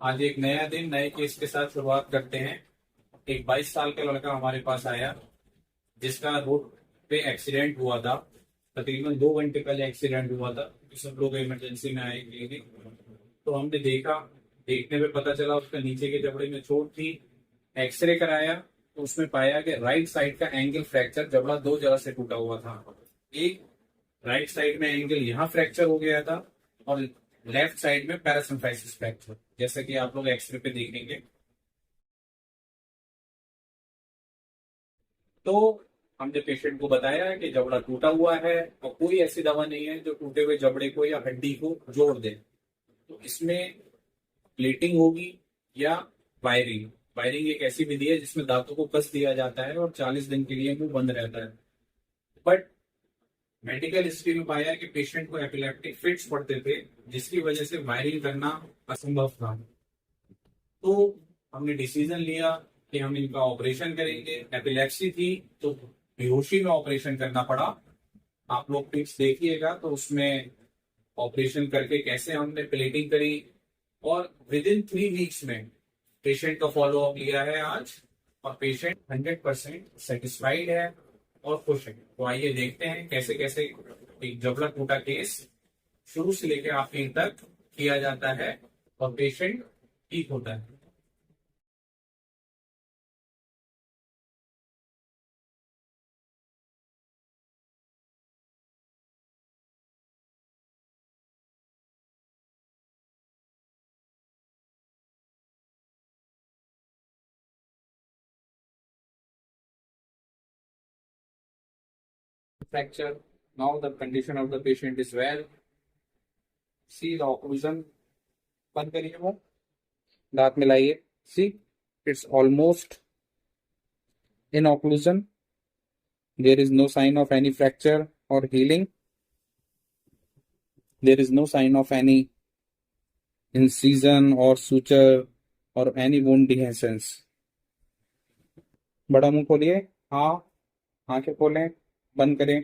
आज एक नया दिन नए केस के साथ शुरुआत करते हैं। एक 22 साल का लड़का हमारे पास आया जिसका रोड पे एक्सीडेंट हुआ था। तकरीबन 2 घंटे पहले एक्सीडेंट हुआ था। सब लोग इमरजेंसी में आए क्लिनिक। तो हमने देखा, देखने में पता चला उसका नीचे के जबड़े में चोट थी। एक्सरे कराया तो उसमें पाया कि राइट साइड का एंगल फ्रैक्चर, जबड़ा दो जगह से टूटा हुआ था। एक राइट साइड में एंगल यहाँ फ्रैक्चर हो गया था और लेफ्ट साइड में पैरासिम्फाइसिस फ्रैक्चर, जैसा कि आप लोग एक्सरे पे देखेंगे। तो हमने पेशेंट को बताया कि जबड़ा टूटा हुआ है और कोई ऐसी दवा नहीं है जो टूटे हुए जबड़े को या हड्डी को जोड़ दे। तो इसमें प्लेटिंग होगी या वायरिंग। वायरिंग एक ऐसी विधि है जिसमें दांतों को कस दिया जाता है और 40 दिन के लिए मुंह बंद रहता है। बट मेडिकल हिस्ट्री में पाया कि पेशेंट को एपिलेप्टिक फिट्स पड़ते थे, जिसकी वजह से वायरिंग करना असंभव था। तो हमने डिसीजन लिया कि हम इनका ऑपरेशन करेंगे। एपिलेप्सी थी तो बेहोशी में ऑपरेशन करना पड़ा। आप लोग टिप्स देखिएगा तो उसमें ऑपरेशन करके कैसे हमने प्लेटिंग करी और विद इन 3 वीक्स में पेशेंट का फॉलो अप लिया है आज। और पेशेंट 100% सेटिस्फाइड है और खुश है। तो आइए देखते हैं कैसे कैसे एक जबड़ा टूटा केस शुरू से लेकर आखिर तक किया जाता है और पेशेंट ठीक होता है। Fracture. Now the condition of the patient is well. See the occlusion. बंद करिए वो, दांत मिलाइए। See, it's almost in occlusion. There is no sign of any fracture or healing. There is no sign of any incision or suture or any wound dehiscence. बड़ा मुंह खोलिए। हाँ, आंखें खोलें, बंद करें।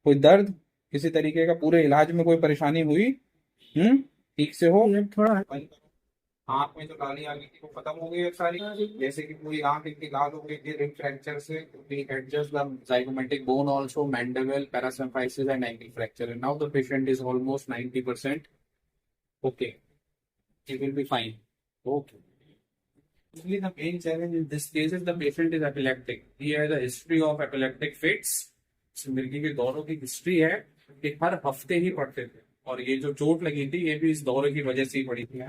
कोई दर्द किसी तरीके का पूरे इलाज में कोई परेशानी हुई? ठीक से हो? थोड़ा बंद करो। आंख में जो लाली आ गई थी वो खत्म हो गई है सारी। जैसे कि पूरी आंख इनकी लाल हो गई थी रिंग फ्रैक्चर से। We adjust the zygomatic bone also, mandible, parasymphysis and ankle fracture. And now the patient is almost 90% okay. He will be fine. Okay. Usually the main challenge in this case is the patient is epileptic. He has a history of epileptic fits. मिर्गी के दौरों की history है कि हर हफ्ते ही पड़ते थे और ये जो चोट लगी थी ये भी इस दौरे की वजह से ही पड़ी थी।